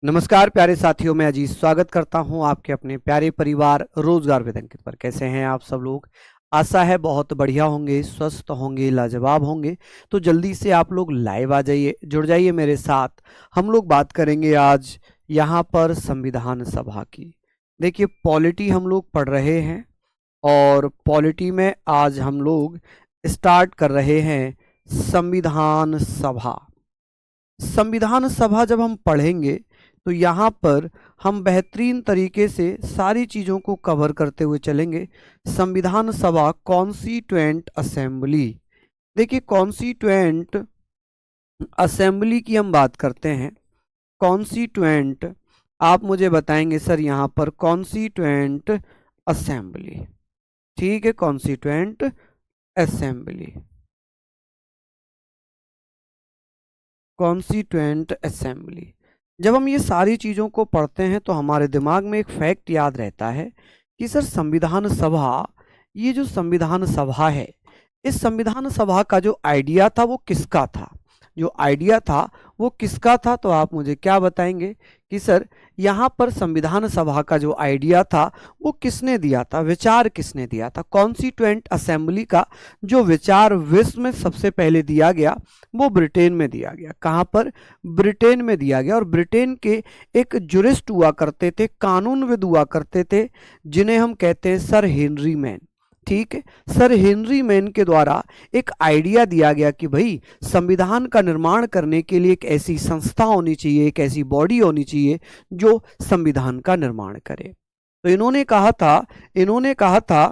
नमस्कार प्यारे साथियों, मैं अजीज स्वागत करता हूं आपके अपने प्यारे परिवार रोजगार विद अंकित पर। कैसे हैं आप सब लोग? आशा है बहुत बढ़िया होंगे, स्वस्थ होंगे, लाजवाब होंगे। तो जल्दी से आप लोग लाइव आ जाइए, जुड़ जाइए मेरे साथ। हम लोग बात करेंगे आज यहाँ पर संविधान सभा की। देखिए, पॉलिटी हम लोग पढ़ रहे हैं और पॉलिटी में आज हम लोग स्टार्ट कर रहे हैं संविधान सभा। संविधान सभा जब हम पढ़ेंगे तो यहाँ पर हम बेहतरीन तरीके से सारी चीज़ों को कवर करते हुए चलेंगे। संविधान सभा, कॉन्स्टिट्यूएंट असेंबली। देखिए, कॉन्स्टिट्यूएंट असेंबली की हम बात करते हैं। कॉन्स्टिट्यूएंट, आप मुझे बताएंगे सर यहाँ पर कॉन्स्टिट्यूएंट असेंबली, ठीक है, कॉन्स्टिट्यूएंट असेंबली, कॉन्स्टिट्यूएंट असेंबली। जब हम ये सारी चीज़ों को पढ़ते हैं तो हमारे दिमाग में एक फैक्ट याद रहता है कि सर संविधान सभा, ये जो संविधान सभा है, इस संविधान सभा का जो आइडिया था वो किसका था? जो आइडिया था वो किसका था? तो आप मुझे क्या बताएंगे कि सर यहाँ पर संविधान सभा का जो आइडिया था वो किसने दिया था, विचार किसने दिया था? कॉन्स्टिट्यूएंट असेंबली का जो विचार विश्व में सबसे पहले दिया गया वो ब्रिटेन में दिया गया। कहाँ पर? ब्रिटेन में दिया गया। और ब्रिटेन के एक जुरिस्ट हुआ करते थे, कानूनविद हुआ करते थे, जिन्हें हम कहते हैं सर हेनरी मैन। ठीक है, सर हेनरी मैन के द्वारा एक आइडिया दिया गया कि भाई संविधान का निर्माण करने के लिए एक ऐसी संस्था होनी चाहिए, एक ऐसी बॉडी होनी चाहिए जो संविधान का निर्माण करे। तो इन्होंने कहा था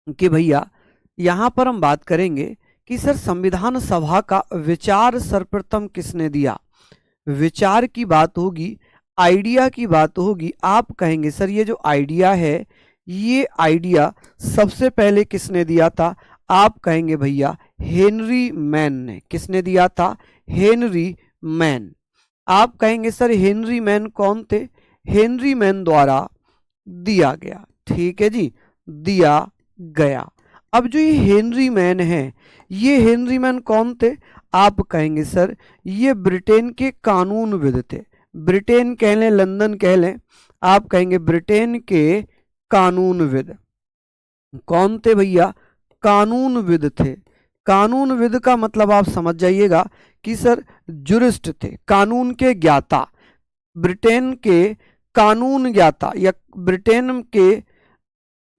कि भैया यहाँ पर हम बात करेंगे कि सर संविधान सभा का विचार सर्वप्रथम किसने दिया? विचार की बात होगी, आइडिया की बात होगी। आप कहेंगे सर ये जो आइडिया है, ये आइडिया सबसे पहले किसने दिया था? आप कहेंगे भैया हेनरी मैन ने। किसने दिया था? Henry man. आप कहेंगे सर हेनरी मैन कौन थे? हेनरी मैन द्वारा दिया गया। ठीक है जी, दिया गया। अब जो ये हेनरी मैन है, ये हेनरी मैन कौन थे? आप कहेंगे सर ये ब्रिटेन के कानूनविद थे। ब्रिटेन कह लें, लंदन कह लें, आप कहेंगे ब्रिटेन के कानूनविद। कौन थे भैया? कानूनविद थे। कानूनविद का मतलब आप समझ जाइएगा कि सर जुरिस्ट थे, कानून के ज्ञाता, ब्रिटेन के कानून ज्ञाता, या ब्रिटेन के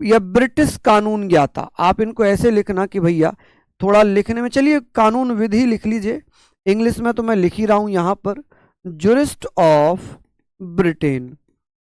या ब्रिटिश कानून ज्ञाता। आप इनको ऐसे लिखना कि भैया थोड़ा लिखने में, चलिए कानूनविद ही लिख लीजिए, इंग्लिश में तो मैं लिख ही रहा हूं यहां पर, jurist of Britain,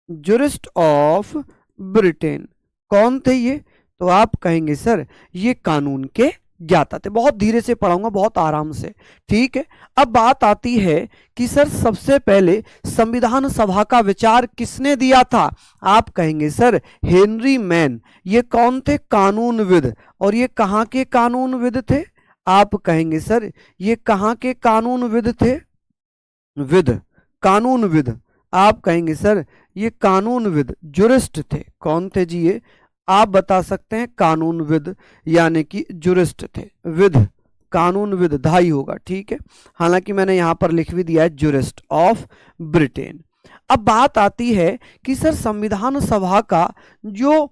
jurist of Britain. कौन थे ये? तो आप कहेंगे सर ये कानून के ज्ञाता थे। बहुत धीरे से पढ़ाऊंगा, बहुत आराम से, ठीक है। अब बात आती है कि सर सबसे पहले संविधान सभा का विचार किसने दिया था? आप कहेंगे सर हेनरी मैन। ये कौन थे? कानूनविद। और ये कहाँ के कानूनविद थे? आप कहेंगे सर ये कहाँ के कानूनविद थे? विद, कानूनविद। आप कहेंगे सर ये कानूनविद, जुरिस्ट थे। कौन थे जी ये? आप बता सकते हैं कानूनविद, यानी कि जुरिस्ट थे। विद, कानूनविद धाई होगा, ठीक है। हालांकि मैंने यहां पर लिख भी दिया है जुरिस्ट ऑफ ब्रिटेन। अब बात आती है कि सर संविधान सभा का जो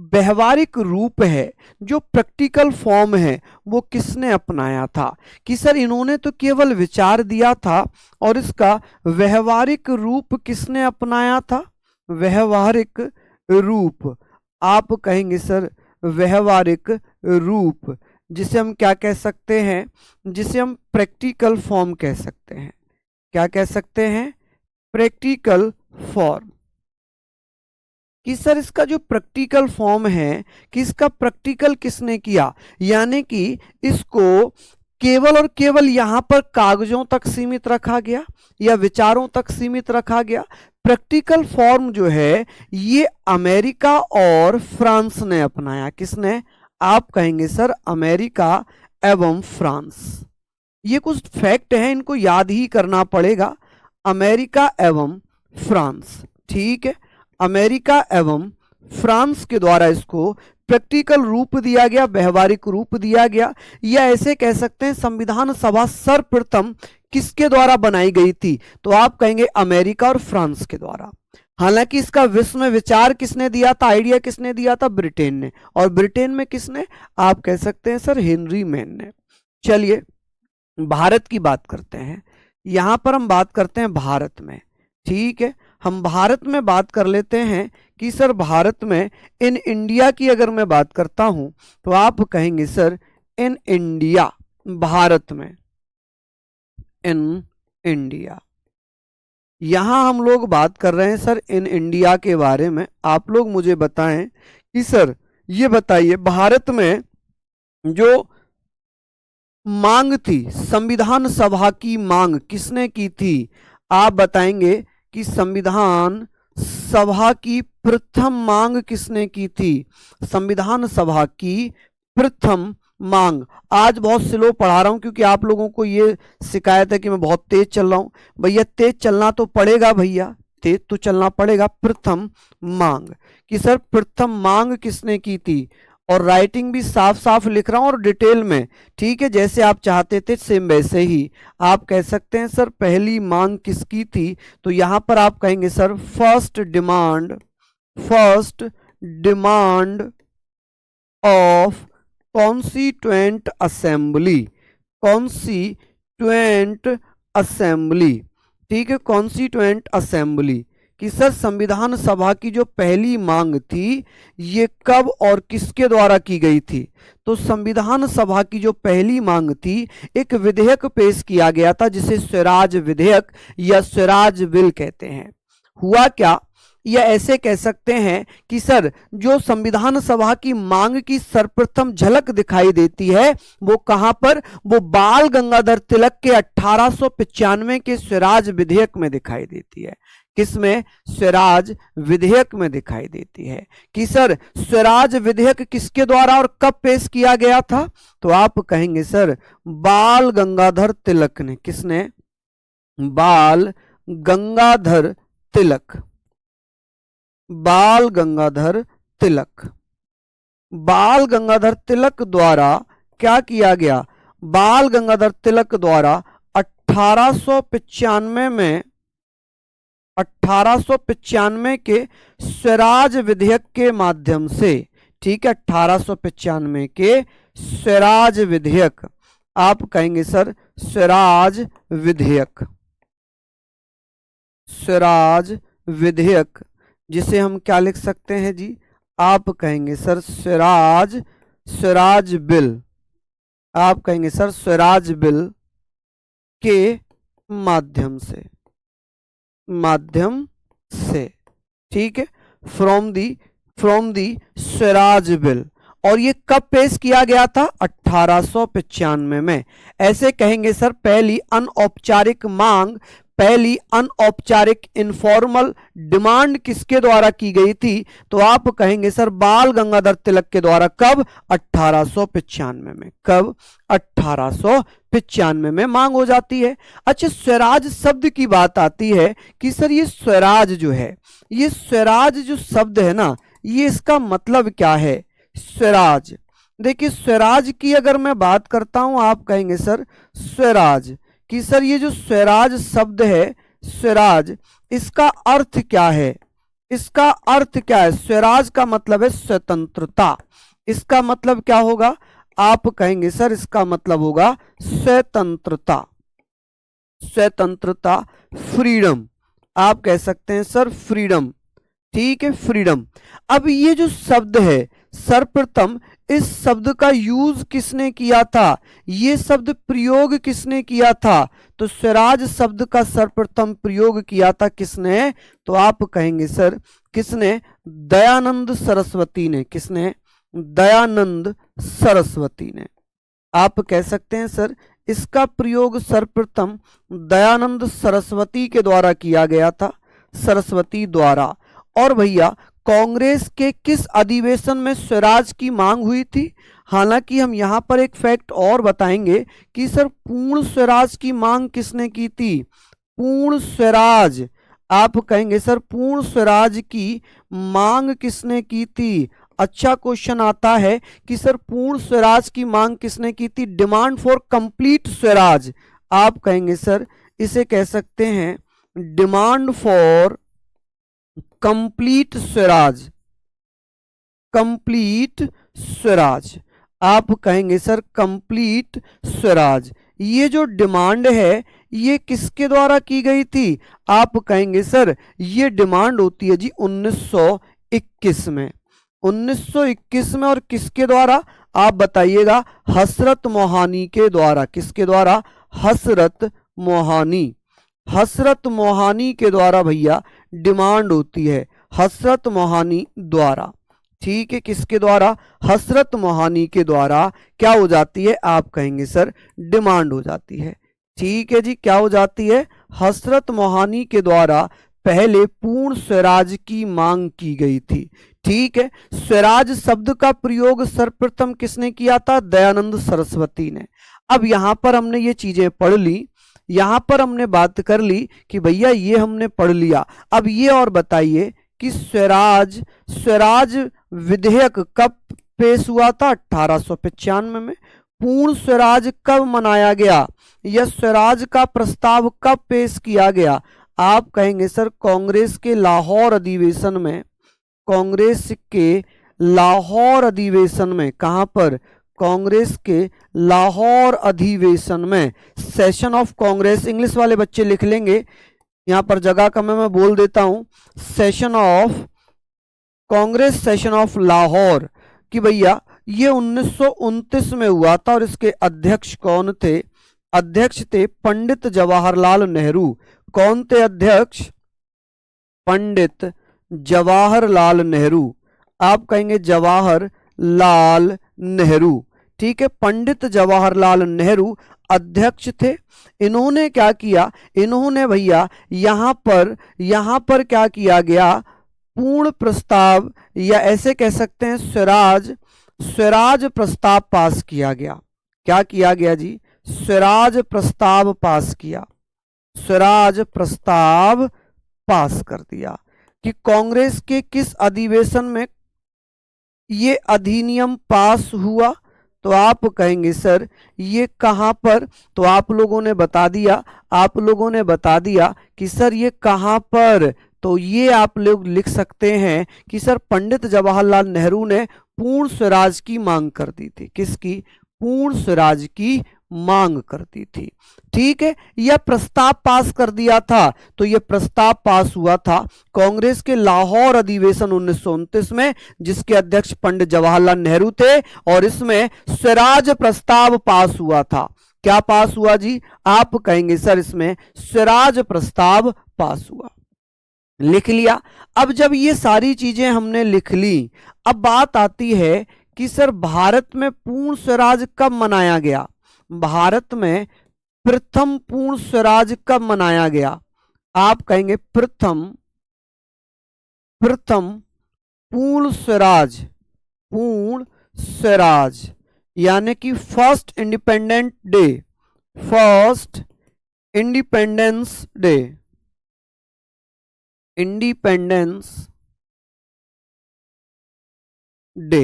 व्यवहारिक रूप है, जो प्रैक्टिकल फॉर्म है, वो किसने अपनाया था? कि सर इन्होंने तो केवल विचार दिया था और इसका व्यवहारिक रूप किसने अपनाया था? व्यवहारिक रूप, आप कहेंगे सर व्यवहारिक रूप, जिसे हम क्या कह सकते हैं? जिसे हम प्रैक्टिकल फॉर्म कह सकते हैं। क्या कह सकते हैं? Practical form. कि सर इसका जो प्रैक्टिकल फॉर्म है, कि इसका प्रैक्टिकल किसने किया, यानी कि इसको केवल और केवल यहां पर कागजों तक सीमित रखा गया या विचारों तक सीमित रखा गया। प्रैक्टिकल फॉर्म जो है ये अमेरिका और फ्रांस ने अपनाया। किसने? आप कहेंगे सर अमेरिका एवं फ्रांस। ये कुछ फैक्ट हैं, इनको याद ही करना पड़ेगा। अमेरिका एवं फ्रांस, ठीक है, अमेरिका एवं फ्रांस के द्वारा इसको प्रैक्टिकल रूप दिया गया, व्यवहारिक रूप दिया गया, या ऐसे कह सकते हैं संविधान सभा सर्वप्रथम किसके द्वारा बनाई गई थी? तो आप कहेंगे अमेरिका और फ्रांस के द्वारा। हालांकि इसका विश्व में विचार किसने दिया था, आइडिया किसने दिया था? ब्रिटेन ने। और ब्रिटेन में किसने? आप कह सकते हैं सर हेनरी मैन ने। चलिए भारत की बात करते हैं। यहां पर हम बात करते हैं भारत में, ठीक है। हम भारत में बात कर लेते हैं कि सर भारत में इन इंडिया की अगर मैं बात करता हूं तो आप कहेंगे सर इन इंडिया, भारत में, इन इंडिया। यहां हम लोग बात कर रहे हैं सर इन इंडिया के बारे में। आप लोग मुझे बताएं कि सर ये बताइए भारत में जो मांग थी, संविधान सभा की मांग किसने की थी? आप बताएंगे कि संविधान सभा की प्रथम मांग किसने की थी? संविधान सभा की प्रथम मांग। आज बहुत स्लो पढ़ा रहा हूं क्योंकि आप लोगों को ये शिकायत है कि मैं बहुत तेज चल रहा हूं। भैया तेज चलना तो पड़ेगा, भैया तेज तो चलना पड़ेगा। प्रथम मांग कि सर प्रथम मांग किसने की थी? और राइटिंग भी साफ साफ लिख रहा हूं और डिटेल में, ठीक है, जैसे आप चाहते थे सेम वैसे ही। आप कह सकते हैं सर पहली मांग किसकी थी? तो यहां पर आप कहेंगे sir first demand of constituent assembly, ठीक है, कॉन्स्टिट्यूएंट असेंबली कि सर संविधान सभा की जो पहली मांग थी ये कब और किसके द्वारा की गई थी? तो संविधान सभा की जो पहली मांग थी, एक विधेयक पेश किया गया था जिसे स्वराज विधेयक या स्वराज बिल कहते हैं। हुआ क्या, या ऐसे कह सकते हैं कि सर जो संविधान सभा की मांग की सर्वप्रथम झलक दिखाई देती है वो कहां पर? वो बाल गंगाधर तिलक के 1895 के स्वराज विधेयक में दिखाई देती है। किसमें? स्वराज विधेयक में दिखाई देती है कि सर स्वराज विधेयक किसके द्वारा और कब पेश किया गया था? तो आप कहेंगे सर बाल गंगाधर तिलक ने। किसने? बाल गंगाधर तिलक। बाल गंगाधर तिलक, बाल गंगाधर तिलक द्वारा क्या किया गया? बाल गंगाधर तिलक द्वारा 1895 के स्वराज विधेयक के माध्यम से, ठीक है, 1895 के स्वराज विधेयक। आप कहेंगे सर स्वराज विधेयक, स्वराज विधेयक जिसे हम क्या लिख सकते हैं जी? आप कहेंगे सर स्वराज बिल। आप कहेंगे सर स्वराज बिल के माध्यम से, ठीक है, फ्रॉम दी स्वराज बिल। और ये कब पेश किया गया था? 1895 में। ऐसे कहेंगे सर पहली अनौपचारिक मांग, पहली अनौपचारिक इनफॉर्मल डिमांड किसके द्वारा की गई थी? तो आप कहेंगे सर बाल गंगाधर तिलक के द्वारा। कब? 1895 में। कब? 1895 में मांग हो जाती है। अच्छा, स्वराज शब्द की बात आती है कि सर ये स्वराज जो है, ये स्वराज जो शब्द है ना, ये इसका मतलब क्या है? स्वराज, देखिए स्वराज की अगर मैं बात करता हूं, आप कहेंगे सर स्वराज कि सर ये जो स्वराज शब्द है, स्वराज, इसका अर्थ क्या है? इसका अर्थ क्या है? स्वराज का मतलब है स्वतंत्रता। इसका मतलब क्या होगा? आप कहेंगे सर इसका मतलब होगा स्वतंत्रता, स्वतंत्रता, फ्रीडम। आप कह सकते हैं सर फ्रीडम, ठीक है, फ्रीडम। अब ये जो शब्द है, सर्वप्रथम इस शब्द का यूज किसने किया था? ये शब्द प्रयोग किसने किया था? तो स्वराज शब्द का सर्वप्रथम प्रयोग किया था किसने? तो आप कहेंगे सर किसने? दयानंद सरस्वती ने। किसने? दयानंद सरस्वती ने। आप कह सकते हैं सर इसका प्रयोग सर्वप्रथम दयानंद सरस्वती के द्वारा किया गया था, सरस्वती द्वारा। और भैया कांग्रेस के किस अधिवेशन में स्वराज की मांग हुई थी? हालांकि हम यहां पर एक फैक्ट और बताएंगे कि सर पूर्ण स्वराज की मांग किसने की थी? पूर्ण स्वराज। आप कहेंगे सर पूर्ण स्वराज की मांग किसने की थी? अच्छा क्वेश्चन आता है कि सर पूर्ण स्वराज की मांग किसने की थी? Demand for complete Swaraj. आप कहेंगे सर इसे कह सकते हैं demand for complete Swaraj, complete Swaraj. आप कहेंगे सर कंप्लीट स्वराज। ये जो डिमांड है ये किसके द्वारा की गई थी? आप कहेंगे सर ये डिमांड होती है जी 1921 में, 1921 में। और किसके द्वारा आप बताइएगा? हसरत मोहानी के द्वारा। किसके द्वारा? हसरत मोहानी, हसरत मोहानी के द्वारा भैया डिमांड होती है, हसरत मोहानी द्वारा। ठीक है, किसके द्वारा? हसरत मोहानी के द्वारा क्या हो जाती है? आप कहेंगे सर डिमांड हो जाती है। ठीक है जी, क्या हो जाती है? हसरत मोहानी के द्वारा पहले पूर्ण स्वराज की मांग की गई थी। ठीक है, स्वराज शब्द का प्रयोग सर्वप्रथम किसने किया था? दयानंद सरस्वती ने। अब यहां पर हमने ये चीजें पढ़ ली, यहां पर हमने बात कर ली कि भैया ये हमने पढ़ लिया। अब ये और बताइए कि स्वराज, स्वराज विधेयक कब पेश हुआ था? 1895 में। पूर्ण स्वराज कब मनाया गया? यह स्वराज का प्रस्ताव कब पेश किया गया? आप कहेंगे सर कांग्रेस के लाहौर अधिवेशन में, कांग्रेस के लाहौर अधिवेशन में। कहां पर? कांग्रेस के लाहौर अधिवेशन में। सेशन ऑफ कांग्रेस, इंग्लिश वाले बच्चे लिख लेंगे, यहां पर जगह कम है मैं बोल देता हूं। Session of Congress, session of Lahore कि भैया ये 1929 में हुआ था। और इसके अध्यक्ष कौन थे? अध्यक्ष थे पंडित जवाहरलाल नेहरू। कौन थे अध्यक्ष? पंडित जवाहरलाल नेहरू। आप कहेंगे जवाहरलाल नेहरू। ठीक है, पंडित जवाहरलाल नेहरू अध्यक्ष थे। इन्होंने क्या किया? इन्होंने भैया यहां पर क्या किया गया? पूर्ण प्रस्ताव, या ऐसे कह सकते हैं स्वराज, स्वराज प्रस्ताव पास किया गया। क्या किया गया जी? स्वराज प्रस्ताव पास किया, स्वराज प्रस्ताव पास कर दिया। कि कांग्रेस के किस अधिवेशन में ये अधिनियम पास हुआ? तो आप कहेंगे सर ये कहां पर? तो आप लोगों ने बता दिया, आप लोगों ने बता दिया कि सर ये कहां पर। तो ये आप लोग लिख सकते हैं कि सर पंडित जवाहरलाल नेहरू ने पूर्ण स्वराज की मांग कर दी थी। किसकी? पूर्ण स्वराज की मांग करती थी। ठीक है, यह प्रस्ताव पास कर दिया था। तो यह प्रस्ताव पास हुआ था कांग्रेस के लाहौर अधिवेशन 1929 में, जिसके अध्यक्ष पंडित जवाहरलाल नेहरू थे। और इसमें स्वराज प्रस्ताव पास हुआ था। क्या पास हुआ जी? आप कहेंगे सर इसमें स्वराज प्रस्ताव पास हुआ। लिख लिया। अब जब ये सारी चीजें हमने लिख ली, अब बात आती है कि सर भारत में पूर्ण स्वराज कब मनाया गया? भारत में प्रथम पूर्ण स्वराज कब मनाया गया? आप कहेंगे प्रथम पूर्ण स्वराज, पूर्ण स्वराज यानी कि first independent day, first independence day, independence day,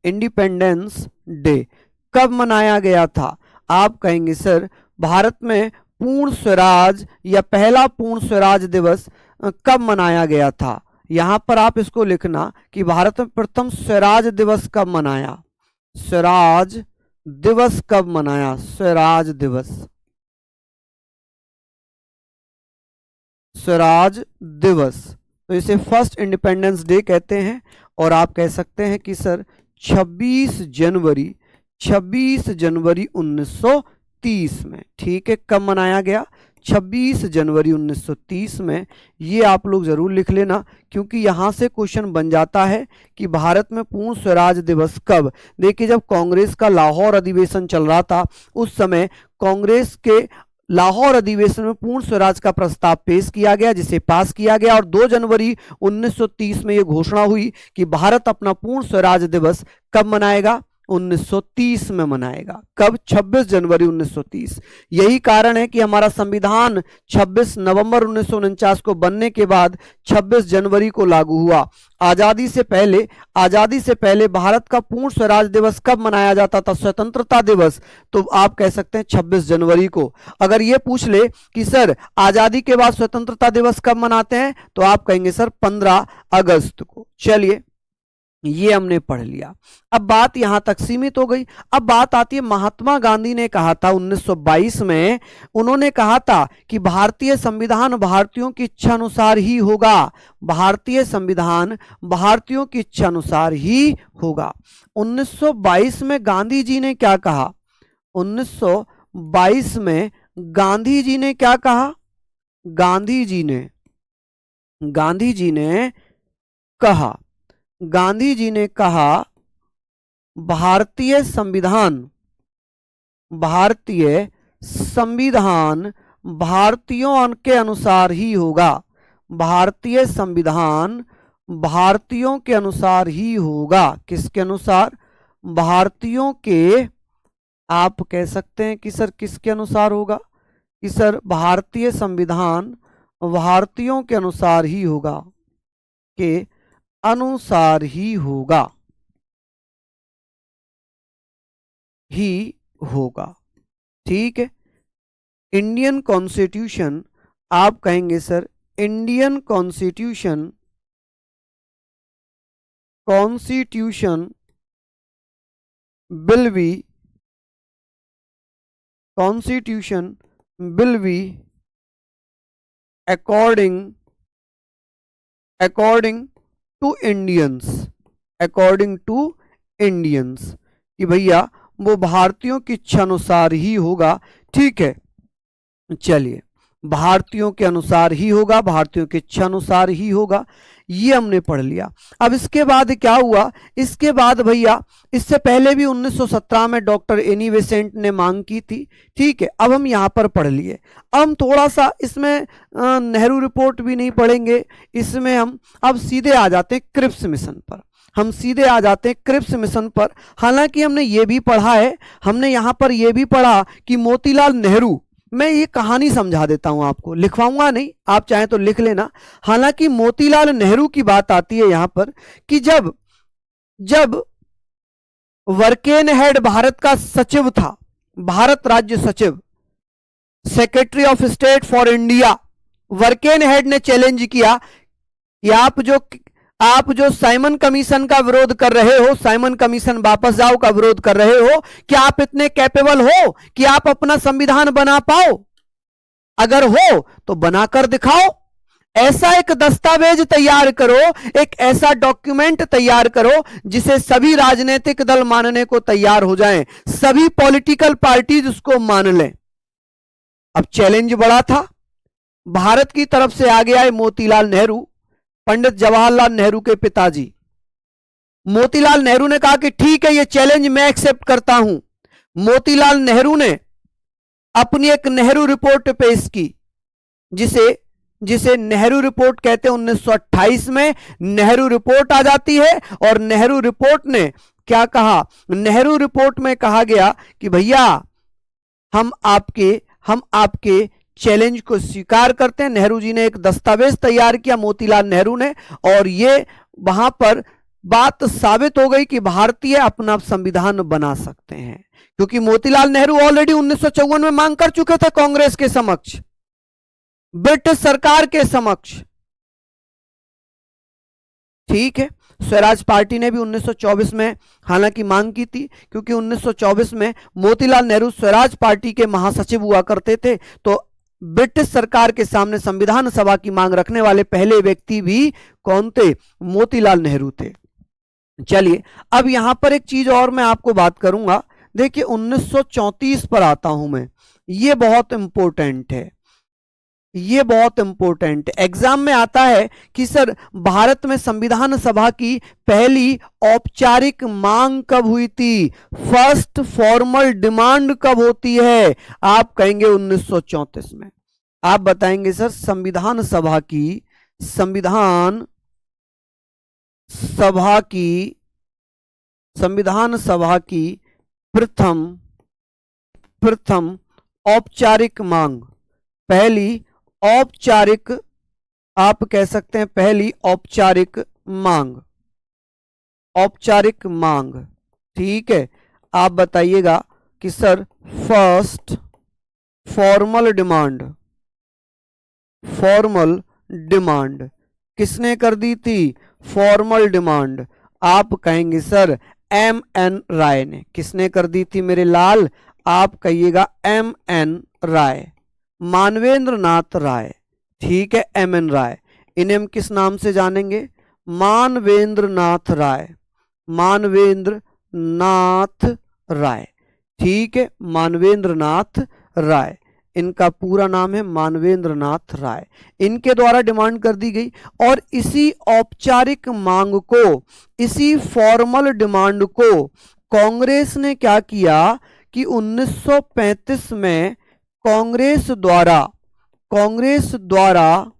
independence day कब मनाया गया था? आप कहेंगे सर भारत में पूर्ण स्वराज या पहला पूर्ण स्वराज दिवस कब मनाया गया था? यहां पर आप इसको लिखना कि भारत में प्रथम स्वराज दिवस कब मनाया, स्वराज दिवस कब मनाया, स्वराज दिवस, स्वराज दिवस। तो इसे फर्स्ट इंडिपेंडेंस डे कहते हैं। और आप कह सकते हैं कि सर 26 जनवरी 1930 में। ठीक है, कब मनाया गया? 26 जनवरी 1930 में। ये आप लोग जरूर लिख लेना, क्योंकि यहां से क्वेश्चन बन जाता है कि भारत में पूर्ण स्वराज दिवस कब। देखिए जब कांग्रेस का लाहौर अधिवेशन चल रहा था, उस समय कांग्रेस के लाहौर अधिवेशन में पूर्ण स्वराज का प्रस्ताव पेश किया गया, जिसे पास किया गया। और 2 जनवरी 1930 में यह घोषणा हुई कि भारत अपना पूर्ण स्वराज दिवस कब मनाएगा? 1930 में मनाएगा। कब? 26 जनवरी 1930। यही कारण है कि हमारा संविधान 26 नवंबर 1949 को बनने के बाद 26 जनवरी को लागू हुआ। आजादी से पहले भारत का पूर्ण स्वराज दिवस कब मनाया जाता था? स्वतंत्रता दिवस। तो आप कह सकते हैं 26 जनवरी को। अगर ये पूछ ले कि सर आजादी के बाद स्वतंत्रता दिवस कब मनाते हैं, तो आप कहेंगे सर 15 अगस्त को। चलिए, ये हमने पढ़ लिया। अब बात यहां तक सीमित हो गई। अब बात आती है, महात्मा गांधी ने कहा था 1922 में, उन्होंने कहा था कि भारतीय संविधान भारतीयों की इच्छा अनुसार ही होगा। भारतीय संविधान भारतीयों की इच्छा अनुसार ही होगा। 1922 में गांधी जी ने क्या कहा? 1922 में गांधी जी ने क्या कहा? गांधी जी ने कहा भारतीय संविधान भारतीयों के अनुसार ही होगा। भारतीय संविधान भारतीयों के अनुसार ही होगा। किसके अनुसार? भारतीयों के। आप कह सकते हैं कि सर किसके अनुसार होगा? कि सर भारतीय संविधान भारतीयों के अनुसार ही होगा, के अनुसार ही होगा, ठीक है। इंडियन कॉन्स्टिट्यूशन, आप कहेंगे sir Indian constitution will be according to Indians, कि भैया वो भारतीयों की इच्छा अनुसार ही होगा। ठीक है, चलिए, भारतीयों के अनुसार ही होगा, भारतीयों की इच्छा अनुसार ही होगा, ये हमने पढ़ लिया। अब इसके बाद क्या हुआ? इसके बाद भैया, इससे पहले भी 1917 में डॉक्टर एनी बेसेंट ने मांग की थी। ठीक है, अब हम यहां पर पढ़ लिए। हम थोड़ा सा इसमें नेहरू रिपोर्ट भी नहीं पढ़ेंगे, इसमें हम अब सीधे आ जाते हैं क्रिप्स मिशन पर। हालांकि हमने ये भी पढ़ा है, हमने यहां पर यह भी पढ़ा कि मोतीलाल नेहरू, मैं ये कहानी समझा देता हूं आपको, लिखवाऊंगा नहीं, आप चाहें तो लिख लेना। हालांकि मोतीलाल नेहरू की बात आती है यहां पर कि जब वर्केनहेड भारत का सचिव था, भारत राज्य सचिव, secretary of state for India, Birkenhead ने चैलेंज किया कि आप जो साइमन कमीशन का विरोध कर रहे हो, साइमन कमीशन वापस जाओ का विरोध कर रहे हो, क्या आप इतने कैपेबल हो कि आप अपना संविधान बना पाओ? अगर हो तो बनाकर दिखाओ। ऐसा एक दस्तावेज तैयार करो, एक ऐसा डॉक्यूमेंट तैयार करो जिसे सभी राजनीतिक दल मानने को तैयार हो जाएं, सभी पॉलिटिकल पार्टीज उसको मान लें। अब चैलेंज बड़ा था, भारत की तरफ से आगे आए मोतीलाल नेहरू, पंडित जवाहरलाल नेहरू के पिताजी। मोतीलाल नेहरू ने कहा कि ठीक है, ये चैलेंज मैं एक्सेप्ट करता हूं। मोतीलाल नेहरू ने अपनी एक नेहरू रिपोर्ट पेश की, जिसे नेहरू रिपोर्ट कहते हैं। 1928 में नेहरू रिपोर्ट आ जाती है, और नेहरू रिपोर्ट ने क्या कहा? नेहरू रिपोर्ट में कहा गया कि भैया हम आपके चैलेंज को स्वीकार करते हैं। नेहरू जी ने एक दस्तावेज तैयार किया, मोतीलाल नेहरू ने, और ये वहां पर बात साबित हो गई कि भारतीय अपना संविधान बना सकते हैं, क्योंकि मोतीलाल नेहरू ऑलरेडी 1954 में मांग कर चुके थे कांग्रेस के समक्ष, ब्रिटिश सरकार के समक्ष। ठीक है, स्वराज पार्टी ने भी 1924 में हालांकि मांग की थी, क्योंकि 1924 में मोतीलाल नेहरू स्वराज पार्टी के महासचिव हुआ करते थे, तो ब्रिटिश सरकार के सामने संविधान सभा की मांग रखने वाले पहले व्यक्ति भी कौन थे? मोतीलाल नेहरू थे। चलिए, अब यहां पर एक चीज और मैं आपको बात करूंगा। देखिए, 1934 पर आता हूं मैं, ये बहुत इंपॉर्टेंट है, एग्जाम में आता है कि सर भारत में संविधान सभा की पहली औपचारिक मांग कब हुई थी? फर्स्ट फॉर्मल डिमांड कब होती है? आप कहेंगे 1934 में। आप बताएंगे सर संविधान सभा की संविधान सभा की प्रथम प्रथम औपचारिक मांग, पहली औपचारिक, आप कह सकते हैं पहली औपचारिक मांग, औपचारिक मांग। ठीक है, आप बताइएगा कि sir first formal demand, formal demand किसने कर दी थी? फॉर्मल डिमांड आप कहेंगे सर एम एन राय ने। किसने कर दी थी मेरे लाल? आप कहिएगा एम एन राय, मानवेंद्र नाथ राय। ठीक है, एम एन राय। इन्हें हम किस नाम से जानेंगे? मानवेंद्र नाथ राय, मानवेंद्र नाथ राय। ठीक है, मानवेंद्र नाथ राय, इनका पूरा नाम है मानवेंद्र नाथ राय। इनके द्वारा डिमांड कर दी गई और इसी औपचारिक मांग को, इसी फॉर्मल डिमांड को कांग्रेस ने क्या किया कि 1935 में कांग्रेस द्वारा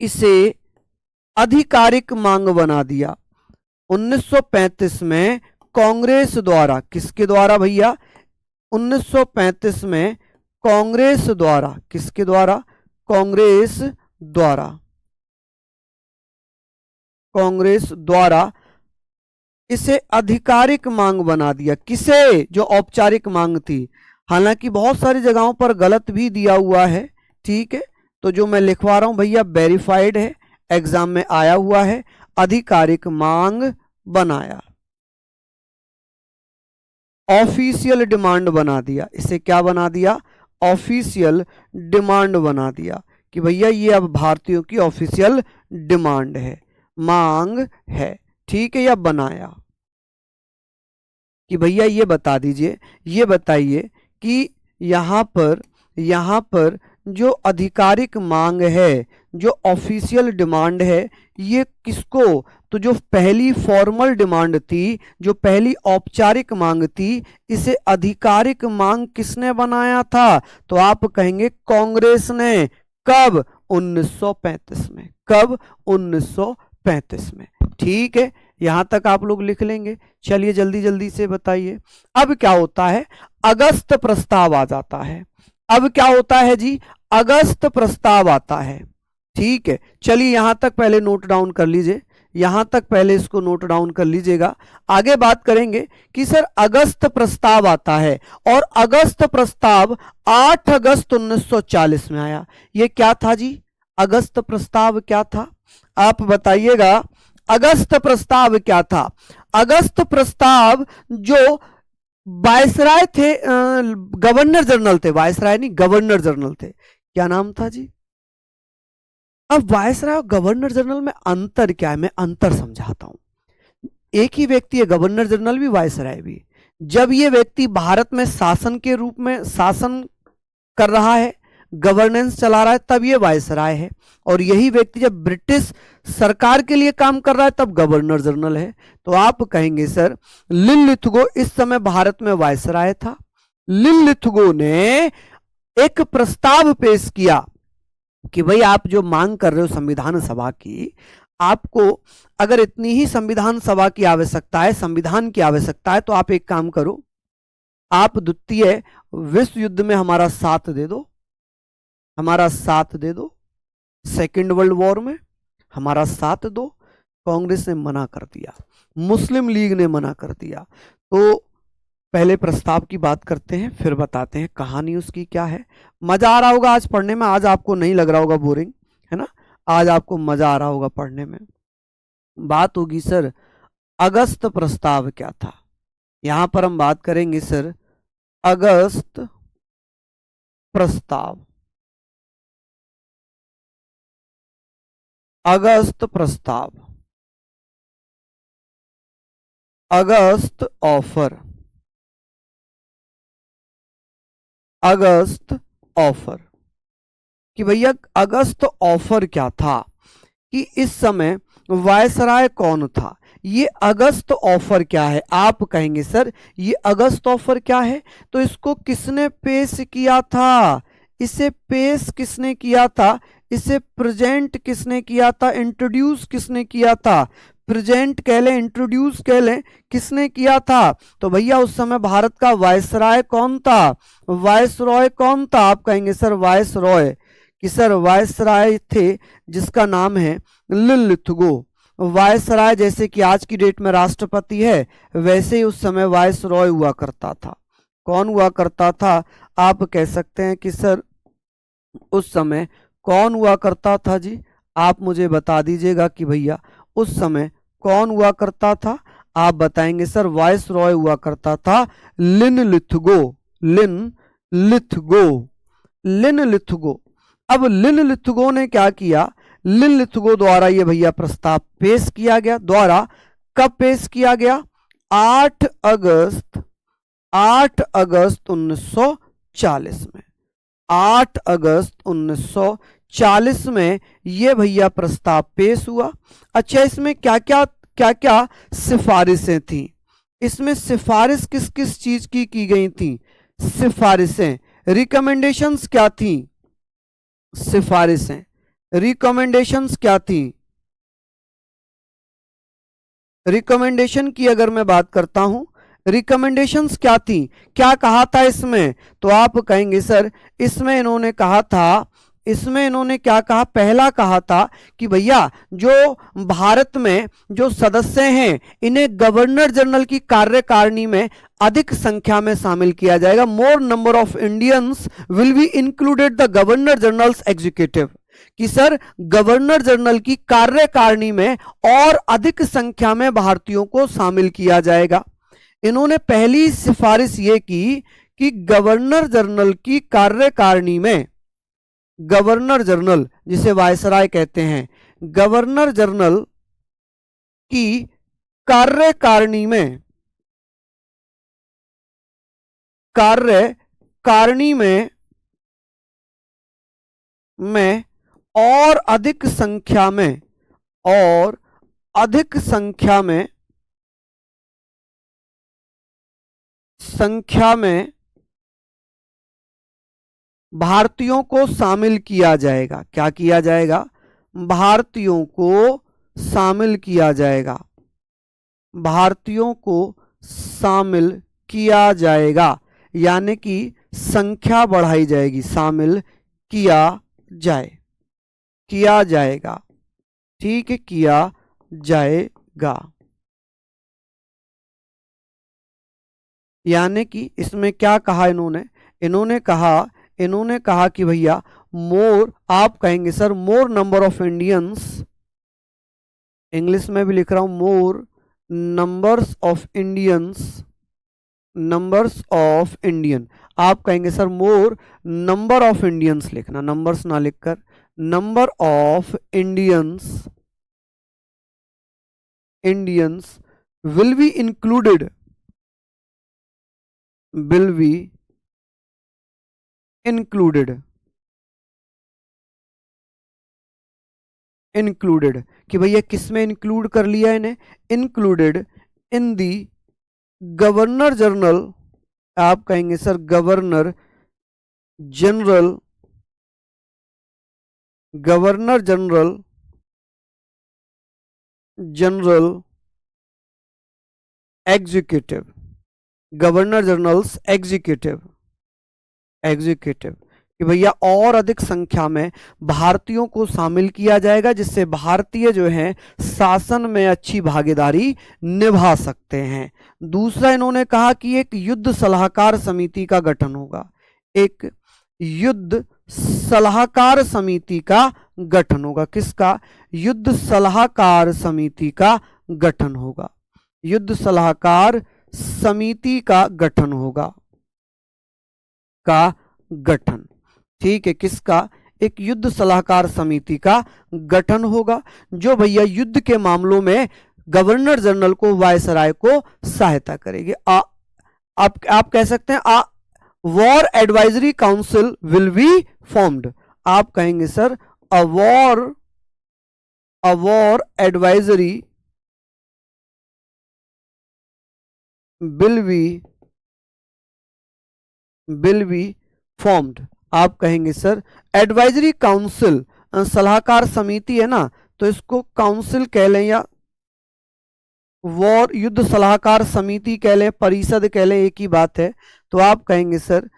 इसे आधिकारिक मांग बना दिया। 1935 में कांग्रेस द्वारा, किसके द्वारा भैया? 1935 में कांग्रेस द्वारा, किसके द्वारा? कांग्रेस द्वारा, कांग्रेस द्वारा इसे आधिकारिक मांग बना दिया। किसे? जो औपचारिक मांग थी। हालांकि बहुत सारी जगहों पर गलत भी दिया हुआ है। ठीक है, तो जो मैं लिखवा रहा हूं भैया वेरीफाइड है, एग्जाम में आया हुआ है, आधिकारिक मांग बनाया, ऑफिशियल डिमांड बना दिया। इसे क्या बना दिया? ऑफिशियल डिमांड बना दिया कि भैया ये अब भारतीयों की ऑफिशियल डिमांड है, मांग है। ठीक है, या बनाया कि भैया ये बता दीजिए, ये बताइए कि यहां पर जो आधिकारिक मांग है, जो ऑफिशियल डिमांड है, ये किसको? तो जो पहली फॉर्मल डिमांड थी, जो पहली औपचारिक मांग थी, इसे आधिकारिक मांग किसने बनाया था? तो आप कहेंगे कांग्रेस ने। कब? 1935 में। कब? 1935 में। ठीक है, यहां तक आप लोग लिख लेंगे। चलिए जल्दी जल्दी से बताइए, अब क्या होता है? अगस्त प्रस्ताव आ जाता है। अब क्या होता है जी? अगस्त प्रस्ताव आता है। ठीक है, चलिए यहां तक पहले नोट डाउन कर लीजिए, यहां तक पहले इसको नोट डाउन कर लीजिएगा। आगे बात करेंगे कि सर अगस्त प्रस्ताव आता है, और अगस्त प्रस्ताव 8 अगस्त 1940 में आया। ये क्या था जी? अगस्त प्रस्ताव क्या था? आप बताइएगा, अगस्त प्रस्ताव क्या था? अगस्त प्रस्ताव जो वायसराय थे, गवर्नर जनरल थे, वायसराय नहीं गवर्नर जनरल थे। क्या नाम था जी? अब वायसराय और गवर्नर जनरल में अंतर क्या है? मैं अंतर समझाता हूं। एक ही व्यक्ति है, गवर्नर जनरल भी वायसराय भी। जब ये व्यक्ति भारत में शासन के रूप में शासन कर रहा है, गवर्नेंस चला रहा है, तब ये वायसराय है। और यही व्यक्ति जब ब्रिटिश सरकार के लिए काम कर रहा है, तब गवर्नर जनरल है। तो आप कहेंगे सर लिनलिथगो इस समय भारत में वायसराय था। लिनलिथगो ने एक प्रस्ताव पेश किया कि भाई आप जो मांग कर रहे हो संविधान सभा की, आपको अगर इतनी ही संविधान सभा की आवश्यकता है, संविधान की आवश्यकता है, तो आप एक काम करो, आप द्वितीय विश्व युद्ध में हमारा साथ दे दो, हमारा साथ दे दो, सेकेंड वर्ल्ड वॉर में हमारा साथ दो। कांग्रेस ने मना कर दिया, मुस्लिम लीग ने मना कर दिया। तो पहले प्रस्ताव की बात करते हैं, फिर बताते हैं कहानी उसकी क्या है। मजा आ रहा होगा आज पढ़ने में, आज आपको नहीं लग रहा होगा बोरिंग, है ना? आज आपको मजा आ रहा होगा पढ़ने में। बात होगी सर अगस्त प्रस्ताव क्या था। यहां पर हम बात करेंगे सर अगस्त प्रस्ताव, अगस्त प्रस्ताव, अगस्त ऑफर, अगस्त ऑफर कि भैया अगस्त ऑफर क्या था, कि इस समय वायसराय कौन था। ये अगस्त ऑफर क्या है? आप कहेंगे सर ये अगस्त ऑफर क्या है, तो इसको किसने पेश किया था? इसे पेश किसने किया था? इसे प्रेजेंट किसने किया था? इंट्रोड्यूस किसने किया था? प्रेजेंट कह लें, इंट्रोड्यूस कह लें, किसने किया था? तो भैया उस समय भारत का वायसराय कौन था? वायसरॉय कौन था? आप कहेंगे सर वायसरॉय, कि सर वायसराय थे जिसका नाम है लिलिथगो। वायसराय जैसे कि आज की डेट में राष्ट्रपति है, वैसे ही उस समय वायसरॉय हुआ करता था। कौन हुआ करता था? आप कह सकते हैं कि सर उस समय कौन हुआ करता था जी? आप मुझे बता दीजिएगा कि भैया उस समय कौन हुआ करता था? आप बताएंगे सर वायसरॉय हुआ करता था लिनलिथगो। Linlithgow, Linlithgow. अब लिनलिथगो ने क्या किया? लिनलिथगो द्वारा ये भैया प्रस्ताव पेश किया गया। द्वारा कब पेश किया गया? 8 अगस्त 1940 में। 8 अगस्त 1940 में ये भैया प्रस्ताव पेश हुआ। अच्छा, इसमें क्या क्या सिफारिशें थी? इसमें सिफारिश किस किस चीज की गई थी? सिफारिशें, रिकमेंडेशंस क्या थी? सिफारिशें, रिकमेंडेशंस क्या थी? रिकमेंडेशन की अगर मैं बात करता हूं, रिकमेंडेशंस क्या थी? क्या कहा था इसमें? तो आप कहेंगे सर इसमें इन्होंने कहा था, इसमें इन्होंने क्या कहा? पहला कहा था कि भैया जो भारत में जो सदस्य हैं इन्हें गवर्नर जनरल की कार्यकारिणी में अधिक संख्या में शामिल किया जाएगा। मोर number of Indians will be included the governor generals executive, कि सर गवर्नर जनरल की कार्यकारिणी में और अधिक संख्या में भारतीयों को शामिल किया जाएगा। इन्होंने पहली सिफारिश ये की कि गवर्नर जनरल की कार्यकारिणी में, गवर्नर जनरल जिसे वायसराय कहते हैं, गवर्नर जनरल की कार्यकारिणी में, कार्यकारिणी में और अधिक संख्या में, और अधिक संख्या में भारतीयों को शामिल किया जाएगा। क्या किया जाएगा? भारतीयों को शामिल किया जाएगा। भारतीयों को शामिल किया जाएगा, यानी कि संख्या बढ़ाई जाएगी, शामिल किया जाएगा। ठीक है, किया जाएगा। यानी कि इसमें क्या कहा इन्होंने? इन्होंने कहा कि भैया मोर, आप कहेंगे sir more number of Indians, English में भी लिख रहा हूं मोर numbers of Indians, numbers of Indian. आप कहेंगे sir more number of Indians लिखना, नंबर्स ना लिखकर number of Indians will be included, will be included कि भैया किस में इंक्लूड कर लिया इन्हें? Included in the governor general, आप कहेंगे sir governor general executive, governor generals executive कि भैया और अधिक संख्या में भारतीयों को शामिल किया जाएगा, जिससे भारतीय जो हैं शासन में अच्छी भागीदारी निभा सकते हैं। दूसरा इन्होंने कहा कि एक युद्ध सलाहकार समिति का गठन होगा। एक युद्ध सलाहकार समिति का गठन होगा। किसका? युद्ध सलाहकार समिति का गठन होगा। युद्ध सलाहकार समिति का गठन होगा, का गठन। ठीक है, किसका? एक युद्ध सलाहकार समिति का गठन होगा, जो भैया युद्ध के मामलों में गवर्नर जनरल को, वायसराय को सहायता करेगी। आप कह सकते हैं war advisory council will be formed. आप कहेंगे sir a war advisory will be formed। आप कहेंगे सर एडवाइजरी काउंसिल, सलाहकार समिति है ना, तो इसको काउंसिल कह लें या वॉर युद्ध सलाहकार समिति कह लें, परिषद कह लें, एक ही बात है। तो आप कहेंगे सर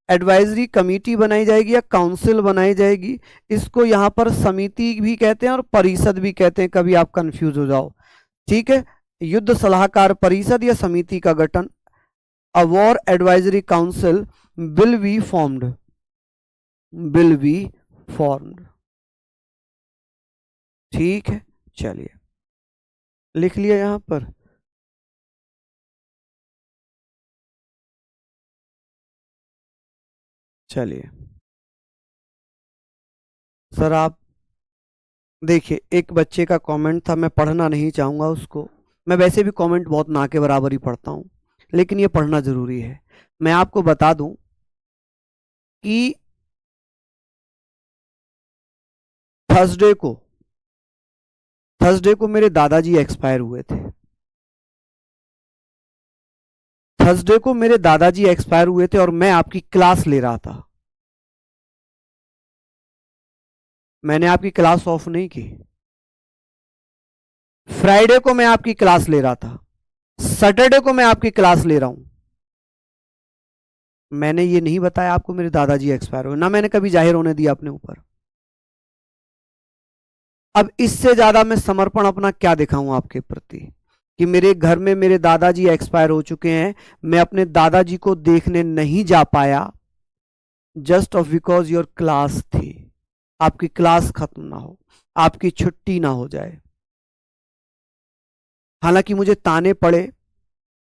एडवाइजरी कमेटी बनाई जाएगी या काउंसिल बनाई जाएगी। इसको यहाँ पर समिति भी कहते हैं और परिषद भी कहते हैं, कभी आप कंफ्यूज हो जाओ। ठीक है, युद्ध सलाहकार परिषद या समिति का गठन, a war advisory council will be formed, will be formed. ठीक है, चलिए लिख लिया यहां पर। चलिए सर आप देखिए, एक बच्चे का कमेंट था, मैं पढ़ना नहीं चाहूंगा उसको। मैं वैसे भी कमेंट बहुत ना के बराबर ही पढ़ता हूं, लेकिन ये पढ़ना जरूरी है। मैं आपको बता दूं कि थर्सडे को मेरे दादाजी एक्सपायर हुए थे। थर्सडे को मेरे दादाजी एक्सपायर हुए थे और मैं आपकी क्लास ले रहा था। मैंने आपकी क्लास ऑफ नहीं की। फ्राइडे को मैं आपकी क्लास ले रहा था, सैटरडे को मैं आपकी क्लास ले रहा हूं। मैंने ये नहीं बताया आपको मेरे दादाजी एक्सपायर हुए, ना मैंने कभी जाहिर होने दिया अपने ऊपर। अब इससे ज्यादा मैं समर्पण अपना क्या दिखाऊं आपके प्रति कि मेरे घर में मेरे दादाजी एक्सपायर हो चुके हैं, मैं अपने दादाजी को देखने नहीं जा पाया just of because your class थी। आपकी क्लास खत्म ना हो, आपकी छुट्टी ना हो जाए। हालांकि मुझे ताने पड़े,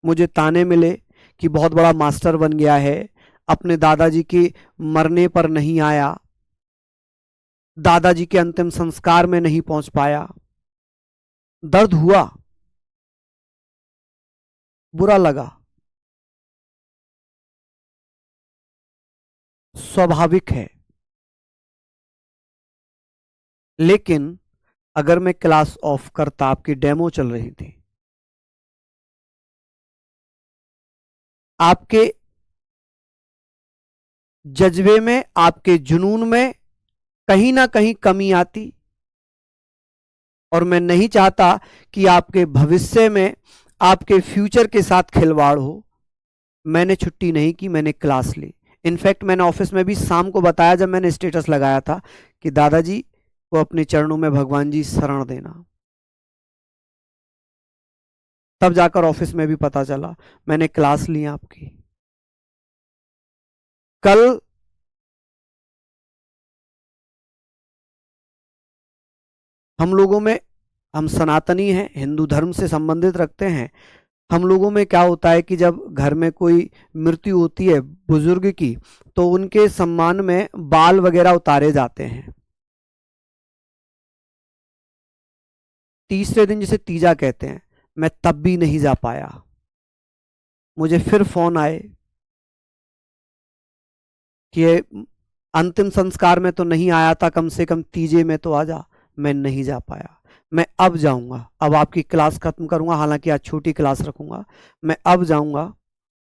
मुझे ताने मिले कि बहुत बड़ा मास्टर बन गया है, अपने दादाजी के मरने पर नहीं आया, दादाजी के अंतिम संस्कार में नहीं पहुंच पाया। दर्द हुआ, बुरा लगा, स्वाभाविक है। लेकिन अगर मैं क्लास ऑफ करता, आपकी डेमो चल रही थी, आपके जज्बे में, आपके जुनून में कहीं ना कहीं कमी आती, और मैं नहीं चाहता कि आपके भविष्य में, आपके फ्यूचर के साथ खिलवाड़ हो। मैंने छुट्टी नहीं की, मैंने क्लास ली। इनफैक्ट मैंने ऑफिस में भी शाम को बताया, जब मैंने स्टेटस लगाया था कि दादाजी को अपने चरणों में भगवान जी शरण देना, तब जाकर ऑफिस में भी पता चला मैंने क्लास ली आपकी। कल हम लोगों में, हम सनातनी हैं, हिंदू धर्म से संबंधित रखते हैं, हम लोगों में क्या होता है कि जब घर में कोई मृत्यु होती है बुजुर्ग की, तो उनके सम्मान में बाल वगैरह उतारे जाते हैं। तीसरे दिन जिसे तीजा कहते हैं, मैं तब भी नहीं जा पाया। मुझे फिर फोन आए कि अंतिम संस्कार में तो नहीं आया था, कम से कम तीजे में तो आ जा। मैं नहीं जा पाया। मैं अब जाऊंगा, अब आपकी क्लास खत्म करूंगा, हालांकि आज छोटी क्लास रखूंगा। मैं अब जाऊंगा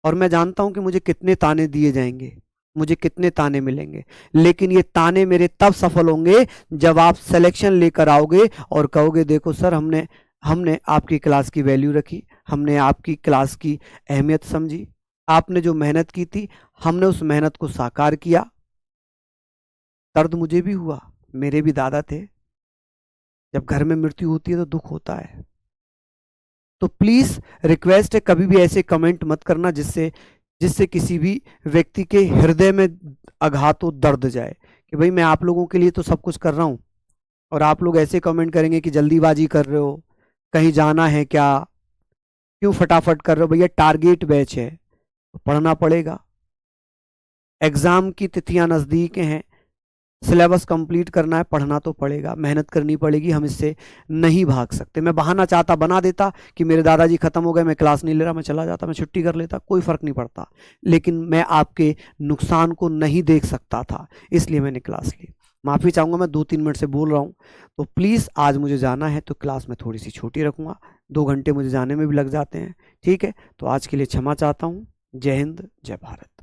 और मैं जानता हूं कि मुझे कितने ताने दिए जाएंगे, मुझे कितने ताने मिलेंगे, लेकिन ये ताने मेरे तब सफल होंगे जब आप सिलेक्शन लेकर आओगे और कहोगे देखो सर, हमने हमने आपकी क्लास की वैल्यू रखी, हमने आपकी क्लास की अहमियत समझी, आपने जो मेहनत की थी हमने उस मेहनत को साकार किया। दर्द मुझे भी हुआ, मेरे भी दादा थे। जब घर में मृत्यु होती है तो दुख होता है। तो प्लीज रिक्वेस्ट है, कभी भी ऐसे कमेंट मत करना जिससे जिससे किसी भी व्यक्ति के हृदय में आघात हो, दर्द जाए कि भाई मैं आप लोगों के लिए तो सब कुछ कर रहा हूं और आप लोग ऐसे कमेंट करेंगे कि जल्दीबाजी कर रहे हो, कहीं जाना है क्या, क्यों फटाफट कर रहे हो। भैया टारगेट बैच है, पढ़ना पड़ेगा, एग्जाम की तिथियां नजदीक हैं, सिलेबस कंप्लीट करना है, पढ़ना तो पड़ेगा, मेहनत करनी पड़ेगी, हम इससे नहीं भाग सकते। मैं बहाना चाहता बना देता कि मेरे दादाजी खत्म हो गए, मैं क्लास नहीं ले रहा, मैं चला जाता, मैं छुट्टी कर लेता, कोई फर्क नहीं पड़ता, लेकिन मैं आपके नुकसान को नहीं देख सकता था, इसलिए मैंने क्लास ली। माफ़ी चाहूँगा, मैं 2-3 मिनट से बोल रहा हूँ, तो प्लीज़ आज मुझे जाना है तो क्लास में थोड़ी सी छोटी रखूँगा, 2 घंटे मुझे जाने में भी लग जाते हैं। ठीक है, तो आज के लिए क्षमा चाहता हूँ। जय हिंद, जय भारत।